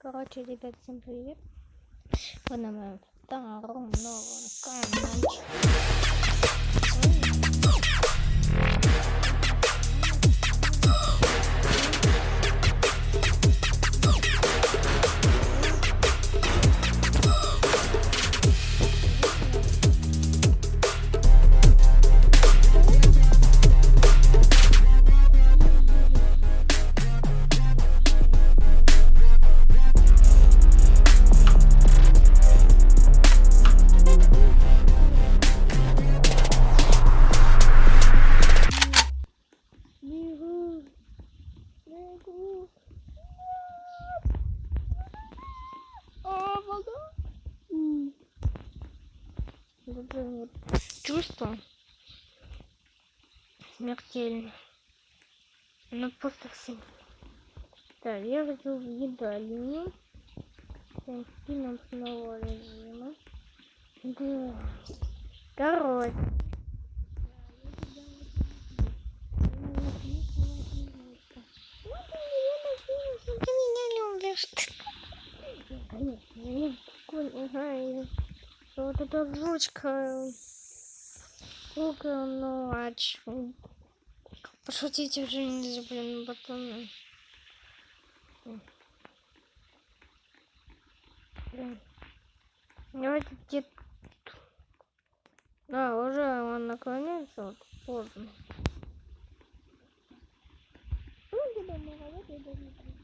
Короче, ребят, всем привет. Вы на моем втором новом канале. Вот чувство смертельно. Ну просто все. Да, я хочу в едальне. Скином снова режима. Да. Короче. Ты меня любишь. Конечно, я такой играю. Вот эта озвучка. Ну, а чё? Пошутить уже нельзя, блин, потом. Давайте где-то. Да, уже он наклоняется, вот поздно. Ну, где-то на работе даже не придет.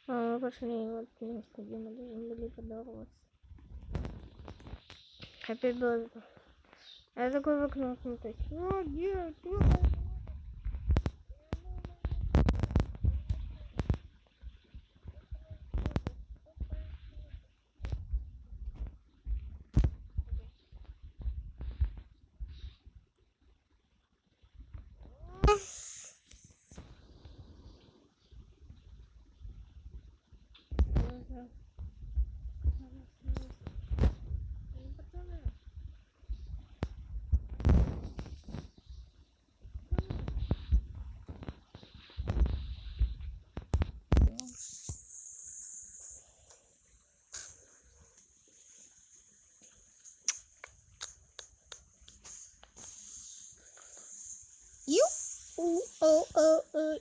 Мы пошли вот место, где мы должны были подорваться. Happy birthday. Я такой в окно смотрю. О, нет,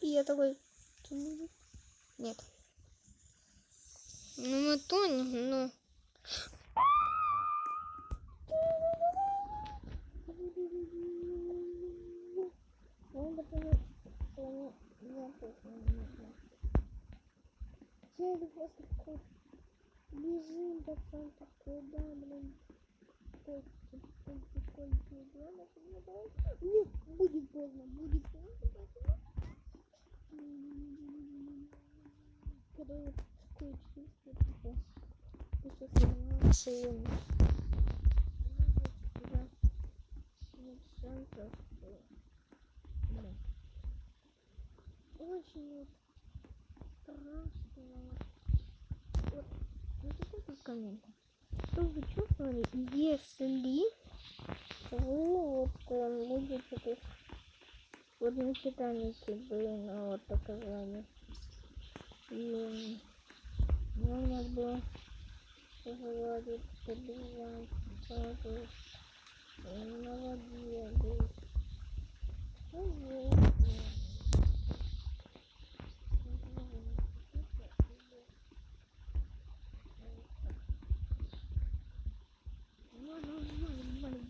И я такой... Нет. Ну, мы тонем, но... Бежим, пацан, такой, да, блин. Нет, будет поздно, будет поздно. Когда я такое чувство, типа, я сейчас снимаю нет шансов, что... Блин. Очень вот страшно. Вот, напишите в комментах, что вы чувствовали, если вы вот будете вот на Титанике, блин, вот показали. И у нас было вроде побежать сразу на воде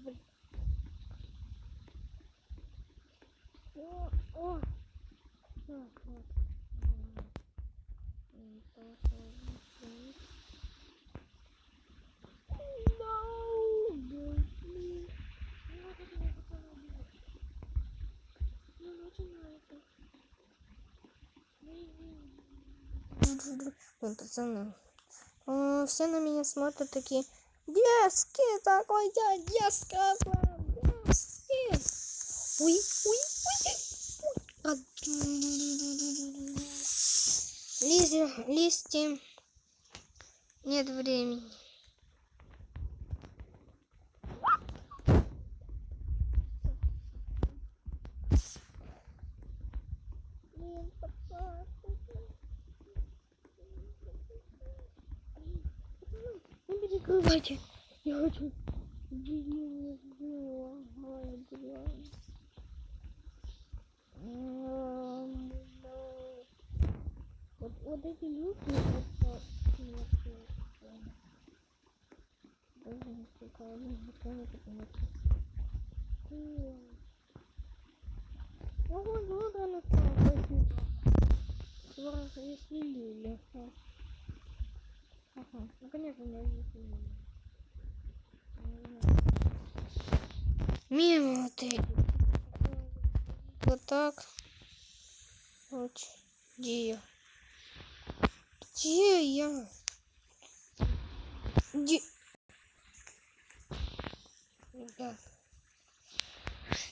быть. О! Так, вот. Блин, пацаны, все на меня смотрят такие, детский такой, я детский, детский. Ой. Листья, нет времени. Давайте. Я хочу. Деревья сделала. Ай, блядь. Вот эти люди, это вот она свалили. Ага, ну конечно, меня не свалили. Мимо вот эти. Вот так. Вот. Где я? Где я? Где? Да.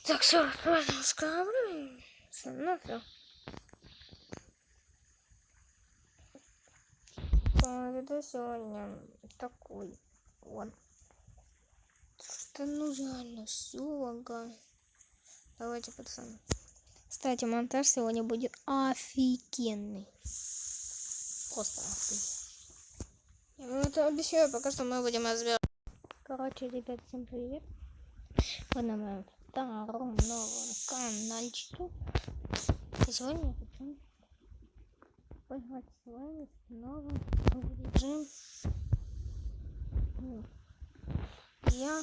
Так, все, сразу скажу. Ну, все. Видео сегодня такой. Вот. Что ну реально все лагает. Давайте, пацаны. Кстати, монтаж сегодня будет офигенный. Просто офигенный. Я вам это обещаю, пока что мы будем разбирать. Короче, ребят, всем привет. Вы на моем втором новом каналчике. И сегодня я хочу поиграть с вами в новый режим. Я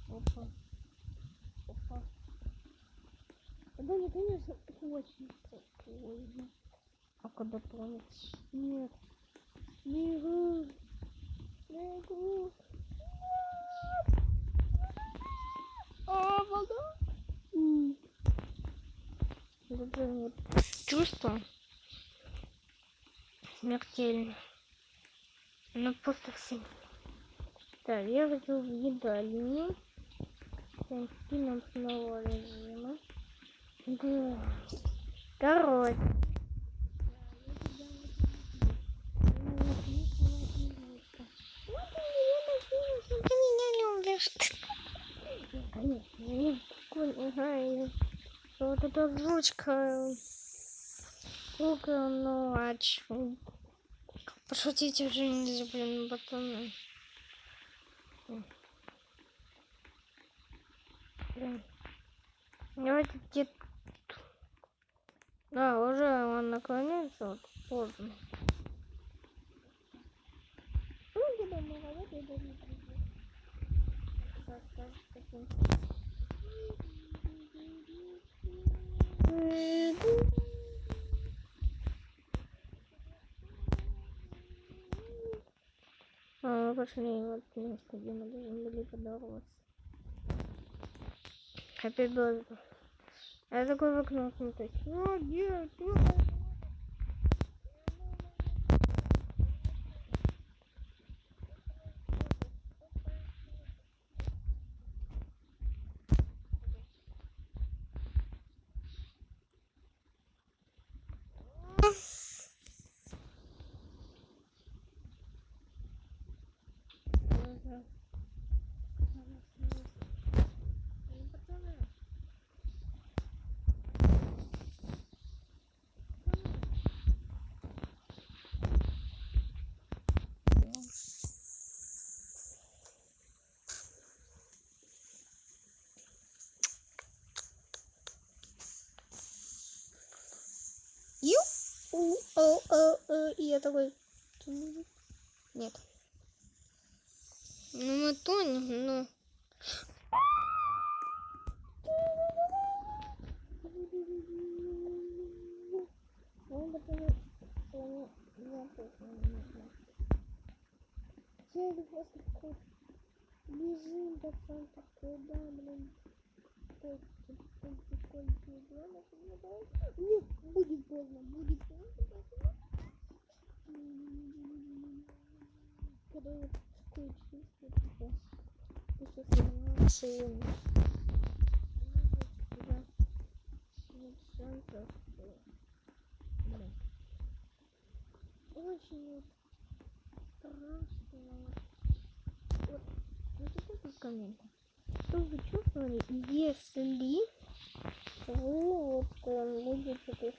Опа. Опа. Да не, конечно, очень спокойно. А когда тонет? Нет. Бегу. Бегу. А, вода. Это прям вот чувство смертельно. Ну просто все. Да, я хочу в едальню. Скинем с нового режима. Да. Короче. Ты меня любишь. Конечно, я такой играю. Вот эта озвучка. Сколько ночь. Пошутить уже нельзя, блин, потом. Блин. Давайте где-то. Да, уже он наклоняется, вот поздно. Ну, где-то на работе даже не придет. Мы пошли вот место, где мы должны были подорваться. Happy birthday. Я такой в окно смотрю. О, нет, И я такой. Нет. Ну мы тонем, но. Бежим, пацан, такой, да, блин. Нет, будет поздно, будет поздно. Когда я такое чувство, типа, сейчас я машину. Нет шансов, что... Блин. Очень вот страшно. Вот это комментах, что вы чувствовали, если вы будете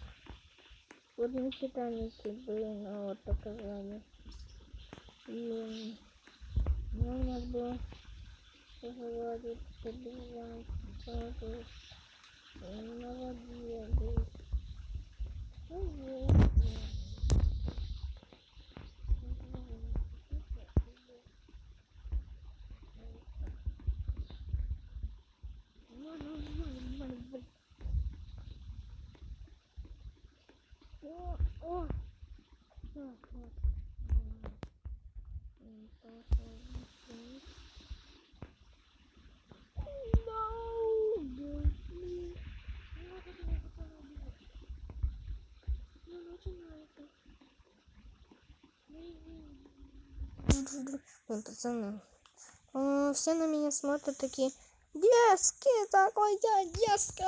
вот на Титанике были на вот показания. И у нас было поговорить, побежать, на воде быть. Ой, пацаны, все на меня смотрят такие: детский такой, я детский.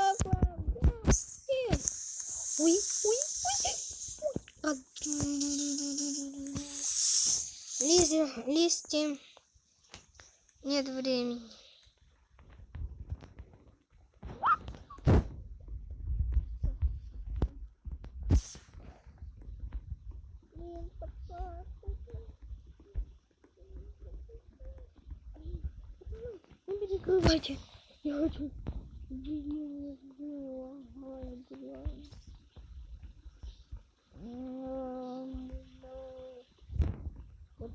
Ой, ой, ой. Листья. Нет времени. Не перекрывайте. Я хочу.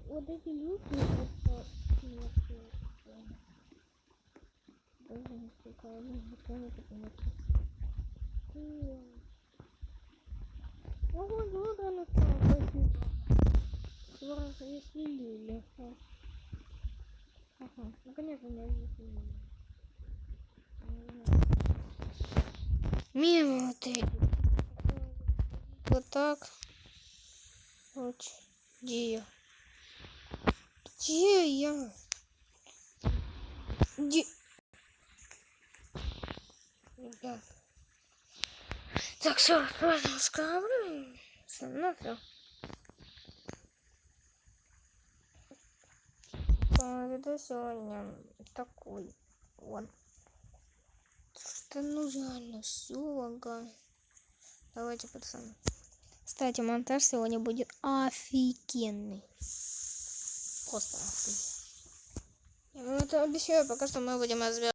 Вот эти люди, Ага, ну конечно, я не мимо вот эти. Вот так. Вот. Где я? Где я? Где? Ребят. Так, все, просто скажу. Все, ну все. Видео сегодня такой. Вот. Что ну реально все лагает. Давайте, пацаны. Кстати, монтаж сегодня будет офигенный. Просто офигенный. Я вам это обещаю, пока что мы будем разбирать.